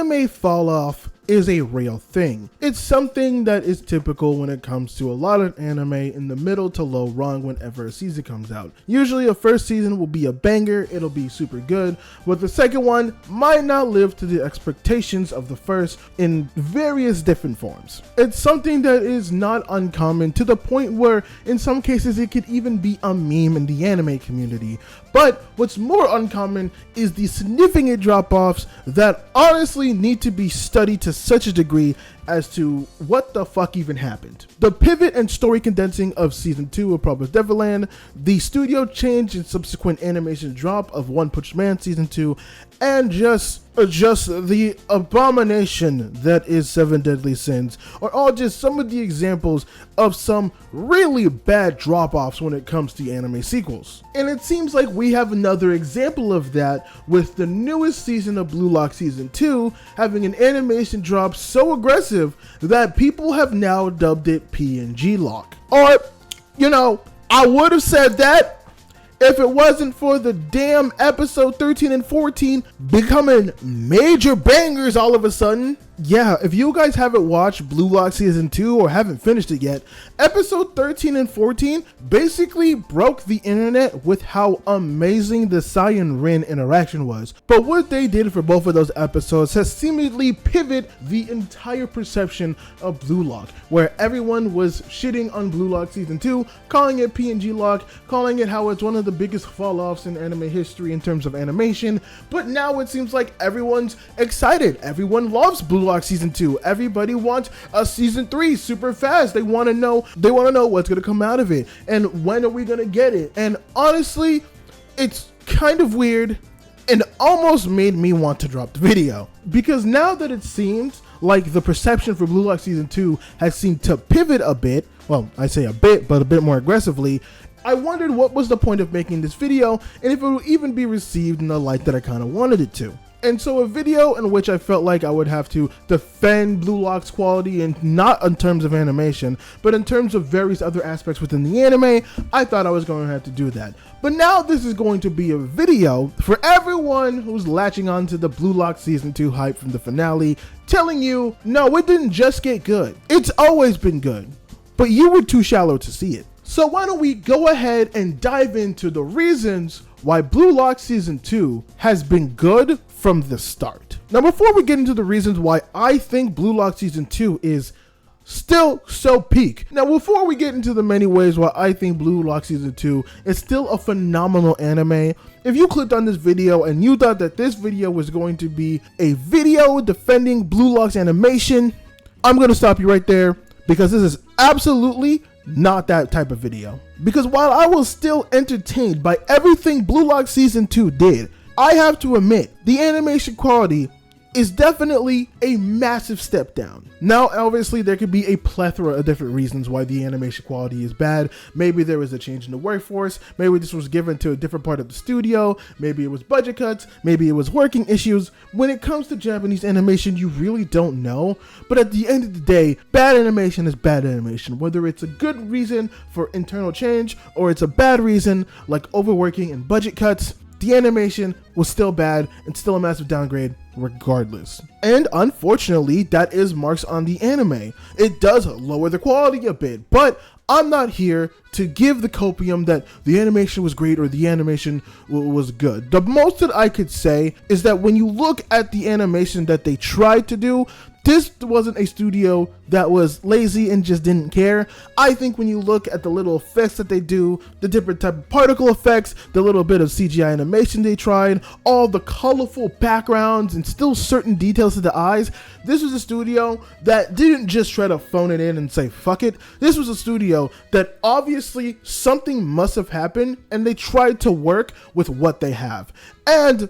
anime fall off is a real thing. It's something that is typical when it comes to a lot of anime in the middle to low run whenever a season comes out. Usually a first season will be a banger, it'll be super good, but the second one might not live to the expectations of the first in various different forms. It's something that is not uncommon to the point where in some cases it could even be a meme in the anime community. But what's more uncommon is the significant drop-offs that honestly need to be studied to such a degree as to what the fuck even happened. The pivot and story condensing of season 2 of Promised Neverland, the studio change and subsequent animation drop of One Punch Man season 2, and just the abomination that is Seven Deadly Sins are all just some of the examples of some really bad drop-offs when it comes to anime sequels. And it seems like we have another example of that with the newest season of Blue Lock season 2 having an animation drop so aggressive that people have now dubbed it PNG Lock. Or, you know, I would have said that if it wasn't for the damn episode 13 and 14 becoming major bangers all of a sudden. Yeah, if you guys haven't watched Blue Lock season 2 or haven't finished it yet, episode 13 and 14 basically broke the internet with how amazing the Sai and Rin interaction was. But what they did for both of those episodes has seemingly pivoted the entire perception of Blue Lock, where everyone was shitting on Blue Lock season 2, calling it PNG Lock, calling it how it's one of the biggest fall-offs in anime history in terms of animation. But now it seems like everyone's excited. Everyone loves Blue Lock season 2. Everybody wants a season 3 super fast. They want to know what's going to come out of it and when are we going to get it. And honestly, it's kind of weird and almost made me want to drop the video, because now that it seems like the perception for Blue Lock season 2 has seemed to pivot a bit, well, I say a bit, but a bit more aggressively, I wondered what was the point of making this video and if it would even be received in the light that I kind of wanted it to. And so a video in which I felt like I would have to defend Blue Lock's quality, and not in terms of animation, but in terms of various other aspects within the anime, I thought I was going to have to do that. But now this is going to be a video for everyone who's latching on to the Blue Lock season 2 hype from the finale, telling you, no, it didn't just get good. It's always been good, but you were too shallow to see it. So why don't we go ahead and dive into the reasons why Blue Lock season 2 has been good from the start. Now, before we get into the reasons why I think Blue Lock season 2 is still so peak. Now, before we get into the many ways why I think Blue Lock season 2 is still a phenomenal anime, if you clicked on this video and you thought that this video was going to be a video defending Blue Lock's animation, I'm going to stop you right there, because this is absolutely not that type of video. Because while I was still entertained by everything Blue Lock season 2 did, I have to admit the animation quality is definitely a massive step down. Now, obviously, there could be a plethora of different reasons why the animation quality is bad. Maybe there was a change in the workforce, maybe this was given to a different part of the studio, maybe it was budget cuts, maybe it was working issues. When it comes to Japanese animation, you really don't know. But at the end of the day, bad animation is bad animation. Whether it's a good reason for internal change or it's a bad reason like overworking and budget cuts, the animation was still bad and still a massive downgrade regardless. And unfortunately, that is marks on the anime. It does lower the quality a bit, but I'm not here to give the copium that the animation was great or the animation was good. The most that I could say is that when you look at the animation that they tried to do, this wasn't a studio that was lazy and just didn't care. I think when you look at the little effects that they do, the different type of particle effects, the little bit of CGI animation they tried, all the colorful backgrounds and still certain details to the eyes, this was a studio that didn't just try to phone it in and say fuck it. This was a studio that obviously something must have happened and they tried to work with what they have. And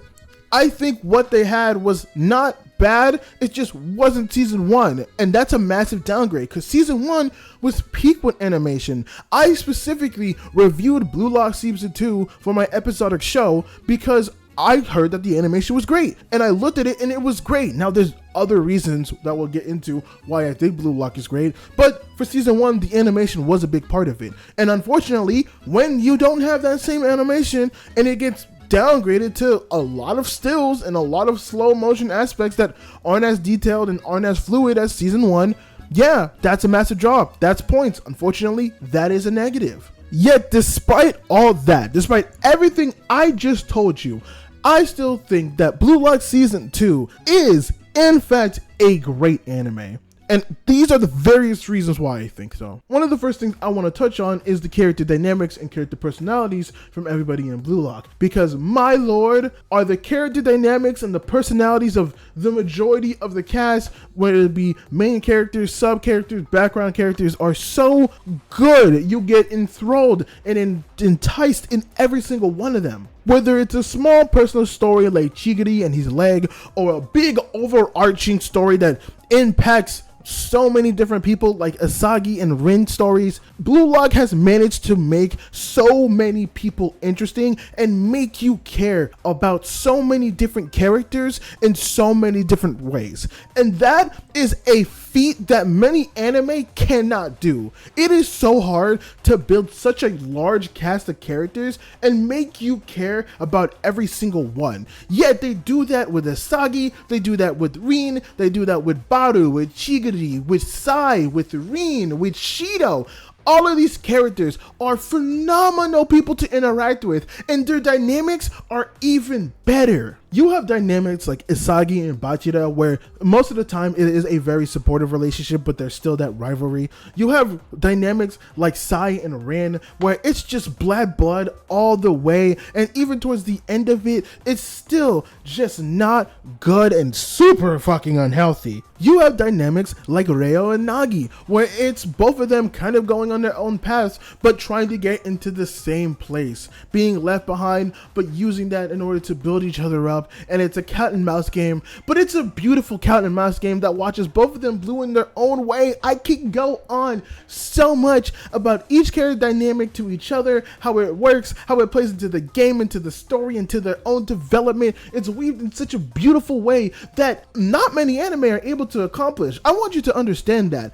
I think what they had was not bad, it just wasn't season 1, and that's a massive downgrade because season 1 was peak with animation. I specifically reviewed Blue Lock season 2 for my episodic show because I heard that the animation was great, and I looked at it and it was great. Now there's other reasons that we'll get into why I think Blue Lock is great, but for season 1 the animation was a big part of it. And unfortunately, when you don't have that same animation and it gets downgraded to a lot of stills and a lot of slow motion aspects that aren't as detailed and aren't as fluid as season 1, yeah, that's a massive drop. That's points. Unfortunately, that is a negative. Yet, despite all that, despite everything I just told you, I still think that Blue Lock Season 2 is, in fact, a great anime. And these are the various reasons why I think so. One of the first things I want to touch on is the character dynamics and character personalities from everybody in Blue Lock. Because my lord, are the character dynamics and the personalities of the majority of the cast, whether it be main characters, sub characters, background characters, are so good. You get enthralled and enticed in every single one of them. Whether it's a small personal story like Chigiri and his leg, or a big overarching story that impacts so many different people like Asagi and Rin stories, Blue Lock has managed to make so many people interesting and make you care about so many different characters in so many different ways. And that is a feat that many anime cannot do. It is so hard to build such a large cast of characters and make you care about every single one. Yet they do that with Asagi, they do that with Rin, they do that with Baru, with Chigiri, with Sai, with Rin, with Shido. All of these characters are phenomenal people to interact with, and their dynamics are even better. You have dynamics like Isagi and Bachira, where most of the time it is a very supportive relationship, but there's still that rivalry. You have dynamics like Sai and Rin, where it's just blood all the way, and even towards the end of it, it's still just not good and super fucking unhealthy. You have dynamics like Reo and Nagi, where it's both of them kind of going on their own paths, but trying to get into the same place, being left behind, but using that in order to build each other up. And it's a cat and mouse game, but it's a beautiful cat and mouse game that watches both of them blue in their own way. I can go on so much about each character dynamic to each other, how it works, how it plays into the game, into the story, into their own development. It's weaved in such a beautiful way that not many anime are able to accomplish. I want you to understand that.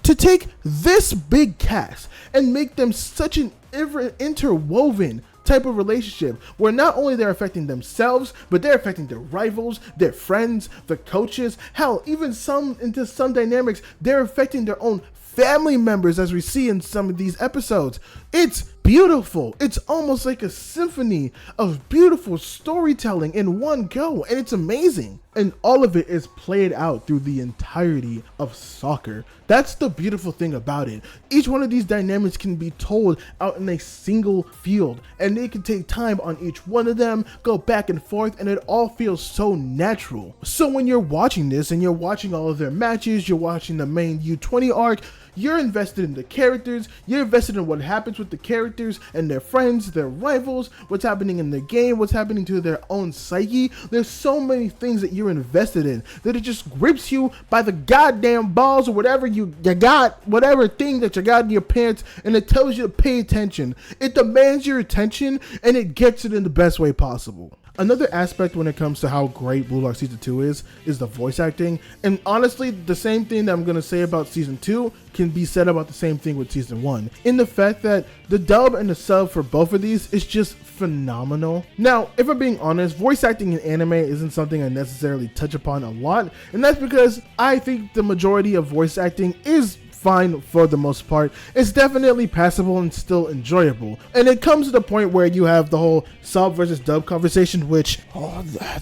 To take this big cast and make them such an interwoven type of relationship where not only they're affecting themselves, but they're affecting their rivals, their friends, the coaches, hell, even some dynamics, they're affecting their own family members, as we see in some of these episodes. It's beautiful. It's almost like a symphony of beautiful storytelling in one go, and it's amazing. And all of it is played out through the entirety of soccer. That's the beautiful thing about it. Each one of these dynamics can be told out in a single field, and they can take time on each one of them, go back and forth, and it all feels so natural. So when you're watching this and you're watching all of their matches, you're watching the main U20 arc, you're invested in the characters, you're invested in what happens with the characters and their friends, their rivals, what's happening in the game, what's happening to their own psyche. There's so many things that you're invested in that it just grips you by the goddamn balls or whatever you got, whatever thing that you got in your pants, and it tells you to pay attention. It demands your attention, and it gets it in the best way possible. Another aspect when it comes to how great Blue Lock Season 2 is the voice acting. And honestly, the same thing that I'm going to say about Season 2 can be said about the same thing with Season 1. In the fact that the dub and the sub for both of these is just phenomenal. Now, if I'm being honest, voice acting in anime isn't something I necessarily touch upon a lot. And that's because I think the majority of voice acting is fine for the most part. It's definitely passable and still enjoyable. And it comes to the point where you have the whole sub versus dub conversation, which,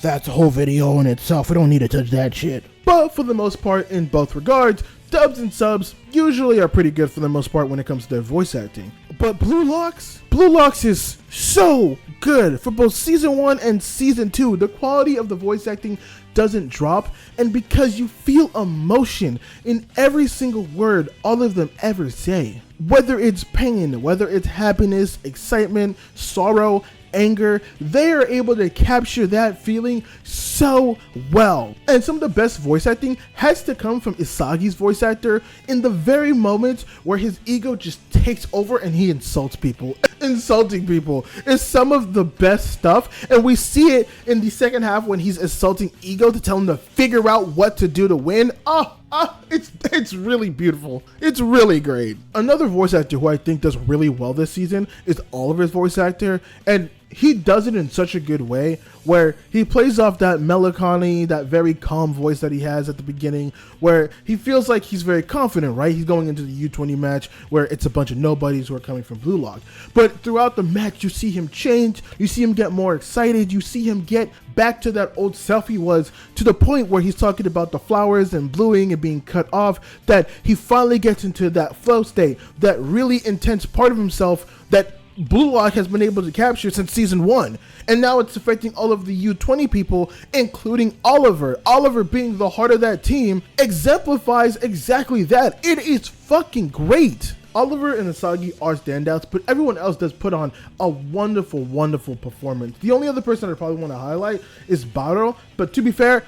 that's a whole video in itself. We don't need to touch that shit. But for the most part, in both regards, dubs and subs usually are pretty good for the most part when it comes to their voice acting. But Blue Locks is so good for both Season 1 and Season 2. The quality of the voice acting doesn't drop, and because you feel emotion in every single word all of them ever say. Whether it's pain, whether it's happiness, excitement, sorrow, anger, they are able to capture that feeling so well. And some of the best voice acting has to come from Isagi's voice actor in the very moments where his ego just takes over and he insults people. Insulting people is some of the best stuff, and we see it in the second half when he's insulting Ego to tell him to figure out what to do to win. It's really beautiful. It's really great. Another voice actor who I think does really well this season is Oliver's voice actor, and he does it in such a good way where he plays off that melancholy, that very calm voice that he has at the beginning, where he feels like he's very confident, right? He's going into the U20 match where it's a bunch of nobodies who are coming from Blue Lock. But throughout the match, you see him change, you see him get more excited, you see him get back to that old self he was, to the point where he's talking about the flowers and blooming and being cut off, that he finally gets into that flow state, that really intense part of himself that Blue Lock has been able to capture since season 1, and now it's affecting all of the U20 people, including Oliver. Oliver, being the heart of that team, exemplifies exactly that. It is fucking great. Oliver and Asagi are standouts, but everyone else does put on a wonderful, wonderful performance. The only other person I probably want to highlight is Baru, but to be fair,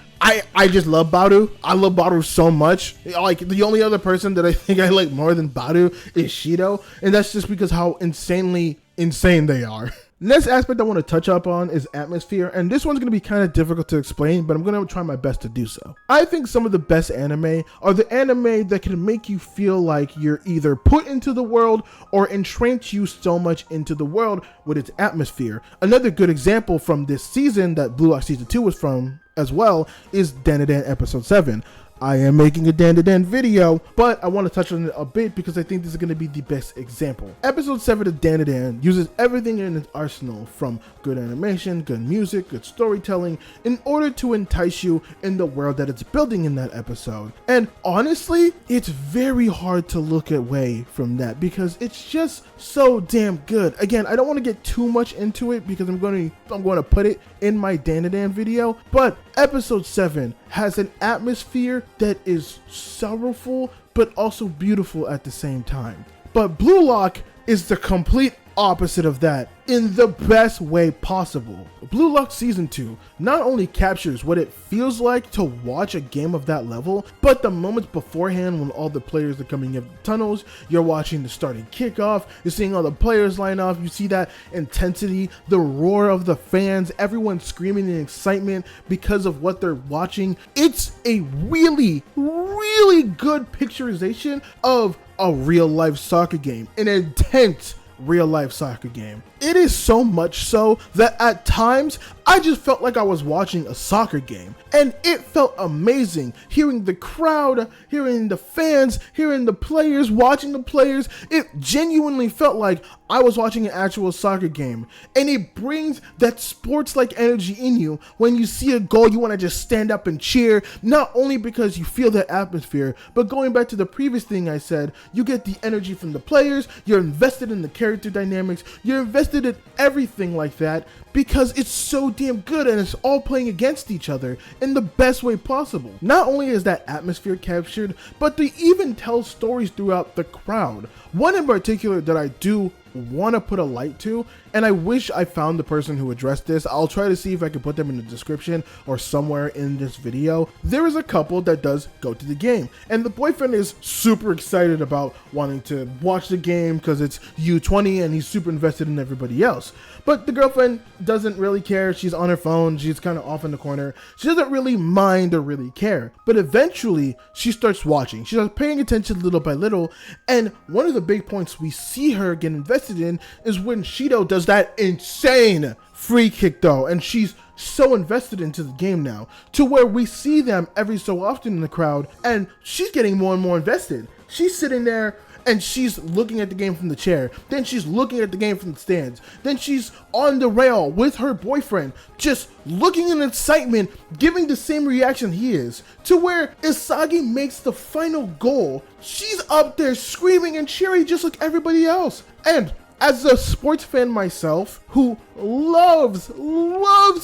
I just love Baru. I love Baru so much. Like, the only other person that I think I like more than Baru is Shido, and that's just because how insanely insane they are. Next aspect I want to touch up on is atmosphere, and this one's going to be kind of difficult to explain, but I'm going to try my best to do so. I think some of the best anime are the anime that can make you feel like you're either put into the world or entrench you so much into the world with its atmosphere. Another good example from this season that Blue Lock Season 2 was from as well is Dandadan Episode 7. I am making a Dandadan video, but I want to touch on it a bit because I think this is going to be the best example. Episode 7 of Dandadan uses everything in its arsenal, from good animation, good music, good storytelling, in order to entice you in the world that it's building in that episode. And honestly, it's very hard to look away from that because it's just so damn good. Again, I don't want to get too much into it because I'm going to put it in my Dandadan video, but episode 7 has an atmosphere that is sorrowful but also beautiful at the same time. But Blue Lock is the complete opposite of that in the best way possible. Blue Lock Season 2 not only captures what it feels like to watch a game of that level, but the moments beforehand when all the players are coming in the tunnels, you're watching the starting kickoff, you're seeing all the players line off, you see that intensity, the roar of the fans, everyone screaming in excitement because of what they're watching. It's a really, really good picturization of a real life soccer game, an intense real life soccer game. It is so much so that at times I just felt like I was watching a soccer game, and it felt amazing hearing the crowd, hearing the fans, hearing the players, watching the players. It genuinely felt like I was watching an actual soccer game, and it brings that sports-like energy in you. When you see a goal, you want to just stand up and cheer, not only because you feel that atmosphere, but going back to the previous thing I said, you get the energy from the players, you're invested in the character dynamics, you're invested in everything like that because it's so damn good and it's all playing against each other in the best way possible. Not only is that atmosphere captured, but they even tell stories throughout the crowd. One in particular that I do want to put a light to, and I wish I found the person who addressed this. I'll try to see if I can put them in the description or somewhere in this video. There is a couple that does go to the game, and the boyfriend is super excited about wanting to watch the game because it's U20 and he's super invested in everybody else. But the girlfriend doesn't really care. She's on her phone, she's kind of off in the corner. She doesn't really mind or really care. But eventually she starts watching. She starts paying attention little by little, and one of the big points we see her get invested in is when Shido does that insane free kick though, and she's so invested into the game now to where we see them every so often in the crowd, and she's getting more and more invested. She's sitting there and she's looking at the game from the chair, then she's looking at the game from the stands, then she's on the rail with her boyfriend, just looking in excitement, giving the same reaction he is, to where Isagi makes the final goal. She's up there screaming and cheering just like everybody else. And as a sports fan myself, who loves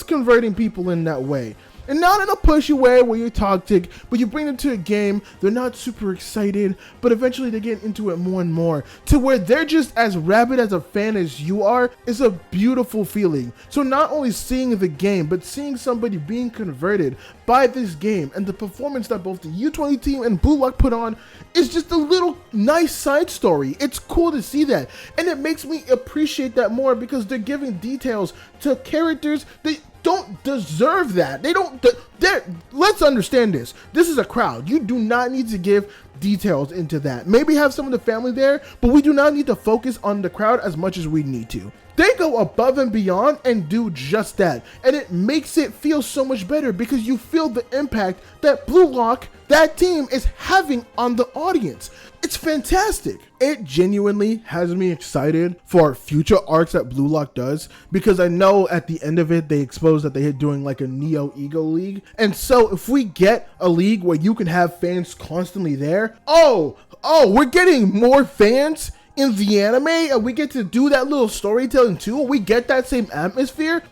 converting people in that way, and not in a pushy way where you're toxic, but you bring them to a game, they're not super excited, but eventually they get into it more and more, to where they're just as rabid as a fan as you are, is a beautiful feeling. So not only seeing the game, but seeing somebody being converted by this game, and the performance that both the U20 team and Blue Lock put on is just a little nice side story. It's cool to see that, and it makes me appreciate that more because they're giving details to characters that don't deserve that. They don't Let's understand this. This is a crowd. You do not need to give details into that. Maybe have some of the family there, but we do not need to focus on the crowd as much as we need to. They go above and beyond and do just that. And it makes it feel so much better because you feel the impact that Blue Lock, that team, is having on the audience. It's fantastic. It genuinely has me excited for future arcs that Blue Lock does, because I know at the end of it, they expose that they're doing like a Neo Ego League. And so if we get a league where you can have fans constantly there, we're getting more fans in the anime, and we get to do that little storytelling too. We get that same atmosphere.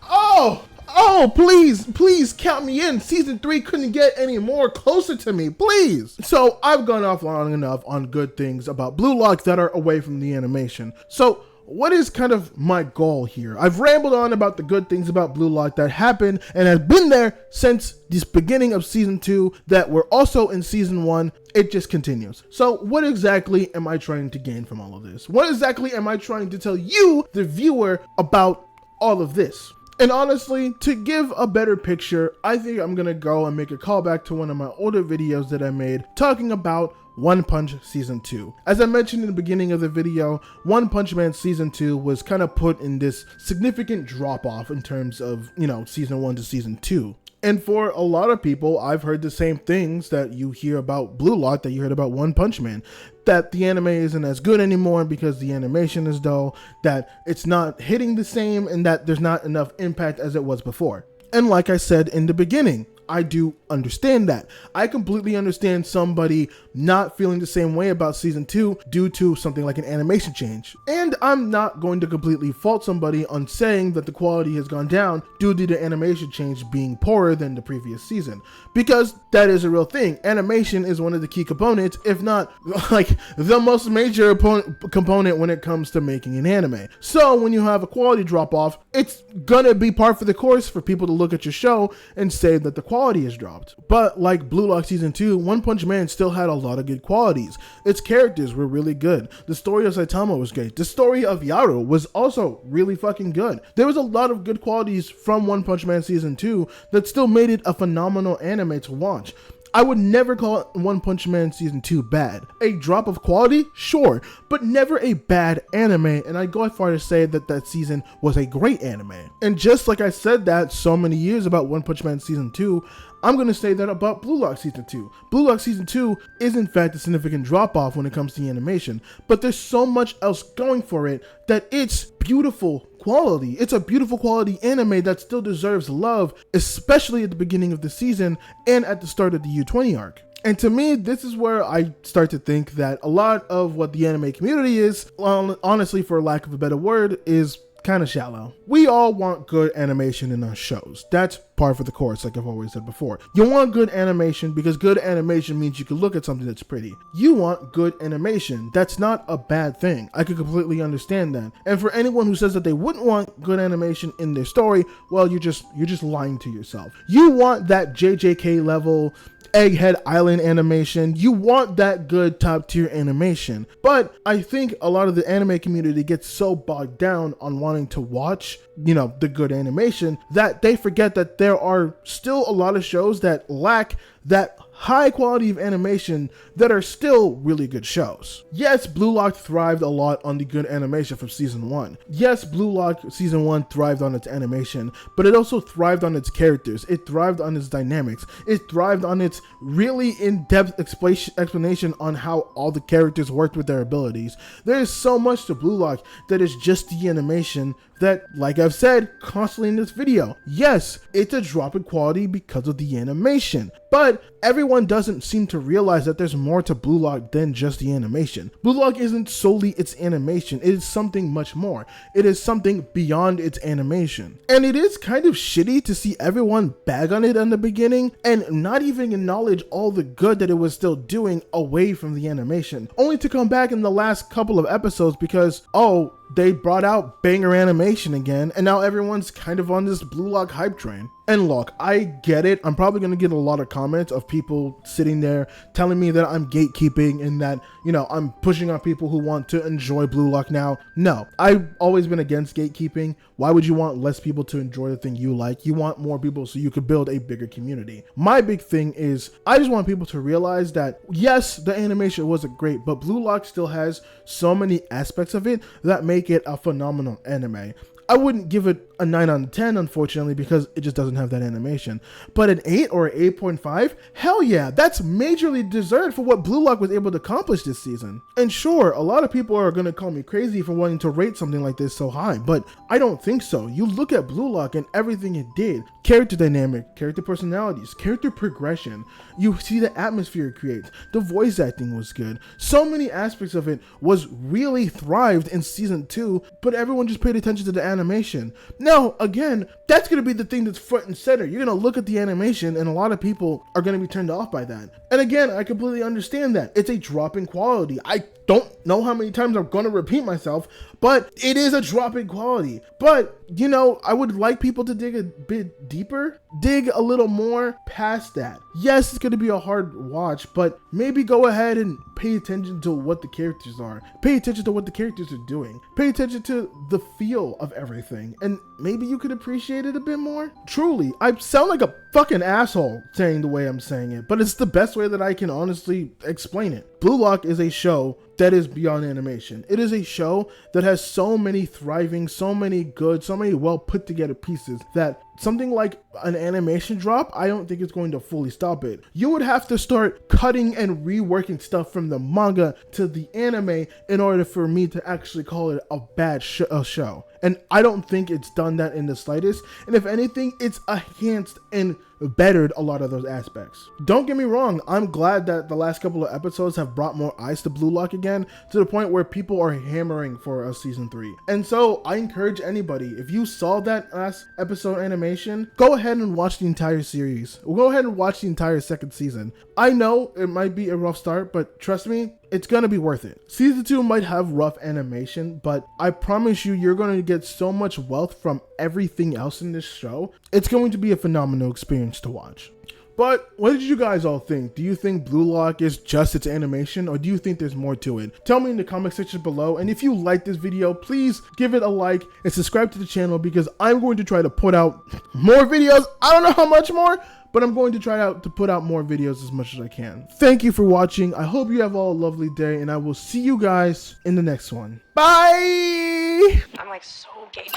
Please count me in. Season 3 couldn't get any more closer to me, please. So I've gone off long enough on good things about Blue Lock that are away from the animation. So what is kind of my goal here? I've rambled on about the good things about Blue Lock that happened and have been there since this beginning of season 2 that were also in season 1. It just continues. So what exactly am I trying to gain from all of this? What exactly am I trying to tell you, the viewer, about all of this? And honestly, to give a better picture, I think I'm gonna go and make a callback to one of my older videos that I made talking about One Punch Season 2. As I mentioned in the beginning of the video, One Punch Man Season 2 was kind of put in this significant drop off in terms of, Season 1 to Season 2. And for a lot of people, I've heard the same things that you hear about Blue Lock that you heard about One Punch Man. That the anime isn't as good anymore because the animation is dull, that it's not hitting the same, and that there's not enough impact as it was before. And like I said in the beginning, I do understand that. I completely understand somebody not feeling the same way about season 2 due to something like an animation change. And I'm not going to completely fault somebody on saying that the quality has gone down due to the animation change being poorer than the previous season, because that is a real thing. Animation is one of the key components, if not like the most major component when it comes to making an anime. So when you have a quality drop off, it's gonna be par for the course for people to look at your show and say that the quality has dropped. But like Blue Lock Season 2, One Punch Man still had a lot of good qualities. Its characters were really good. The story of Saitama was great. The story of Yaru was also really fucking good. There was a lot of good qualities from One Punch Man Season 2 that still made it a phenomenal anime to watch. I would never call One Punch Man Season 2 bad. A drop of quality? Sure, but never a bad anime, and I'd go as far to say that that season was a great anime. And just like I said that so many years about One Punch Man Season 2, I'm going to say that about Blue Lock Season 2. Blue Lock Season 2 is in fact a significant drop-off when it comes to the animation, but there's so much else going for it that it's beautiful quality. It's a beautiful quality anime that still deserves love, especially at the beginning of the season and at the start of the U20 arc. And to me, this is where I start to think that a lot of what the anime community is, honestly, for lack of a better word, is kind of shallow. We all want good animation in our shows. That's par for the course, like I've always said before. You want good animation because good animation means you can look at something that's pretty. You want good animation. That's not a bad thing. I could completely understand that. And for anyone who says that they wouldn't want good animation in their story, well, you're just lying to yourself. You want that JJK level Egghead Island animation. You want that good top tier animation. But I think a lot of the anime community gets so bogged down on wanting to watch, the good animation that they forget that there are still a lot of shows that lack that high quality of animation that are still really good shows. Yes, Blue Lock thrived a lot on the good animation from season 1. Yes, Blue Lock season 1 thrived on its animation, but it also thrived on its characters. It thrived on its dynamics. It thrived on its really in-depth explanation on how all the characters worked with their abilities. There is so much to Blue Lock that is just the animation that, like I've said constantly in this video, yes, it's a drop in quality because of the animation, but everyone doesn't seem to realize that there's more to Blue Lock than just the animation. Blue Lock isn't solely its animation, it is something much more. It is something beyond its animation. And it is kind of shitty to see everyone bag on it in the beginning and not even acknowledge all the good that it was still doing away from the animation, only to come back in the last couple of episodes because, oh, they brought out banger animation again, and now everyone's kind of on this Blue Lock hype train. And look, I get it. I'm probably going to get a lot of comments of people sitting there telling me that I'm gatekeeping and that, you know, I'm pushing on people who want to enjoy Blue Lock now. No, I've always been against gatekeeping. Why would you want less people to enjoy the thing you like? You want more people so you could build a bigger community. My big thing is I just want people to realize that, yes, the animation wasn't great, but Blue Lock still has so many aspects of it that make it a phenomenal anime. I wouldn't give it a 9 out of 10, unfortunately, because it just doesn't have that animation. But an 8 or an 8.5, hell yeah, that's majorly deserved for what Blue Lock was able to accomplish this season. And sure, a lot of people are going to call me crazy for wanting to rate something like this so high, but I don't think so. You look at Blue Lock and everything it did. Character dynamic, character personalities, character progression. You see the atmosphere it creates. The voice acting was good. So many aspects of it was really thrived in season 2, but everyone just paid attention to the animation. Now, again, that's going to be the thing that's front and center. You're going to look at the animation and a lot of people are going to be turned off by that. And again, I completely understand that. It's a drop in quality. I don't know how many times I'm going to repeat myself, but it is a drop in quality. But, you know, I would like people to dig a bit deeper, dig a little more past that. Yes, it's going to be a hard watch, but maybe go ahead and pay attention to what the characters are. Pay attention to what the characters are doing. Pay attention to the feel of everything, and maybe you could appreciate it a bit more. Truly, I sound like a fucking asshole saying the way I'm saying it, but it's the best way that I can honestly explain it. Blue Lock is a show that is beyond animation. It is a show that has so many thriving, so many good, so many well put together pieces that something like an animation drop, I don't think it's going to fully stop it. You would have to start cutting and reworking stuff from the manga to the anime in order for me to actually call it a bad show. And I don't think it's done that in the slightest. And if anything, it's enhanced and bettered a lot of those aspects. Don't get me wrong, I'm glad that the last couple of episodes have brought more eyes to Blue Lock again, to the point where people are hammering for a season 3. And so I encourage anybody, if you saw that last episode animation, go ahead and watch the entire series. Go ahead and watch the entire second season. I know it might be a rough start, but trust me, it's gonna be worth it. Season 2 might have rough animation, but I promise you, you're gonna get so much wealth from everything else in this show. It's going to be a phenomenal experience to watch. But what did you guys all think? Do you think Blue Lock is just its animation, or do you think there's more to it? Tell me in the comment section below, and if you like this video, please give it a like and subscribe to the channel, because I'm going to try to put out more videos. I don't know how much more, but I'm going to try to put out more videos as much as I can. Thank you for watching. I hope you have all a lovely day, and I will see you guys in the next one. Bye! I'm like so gay.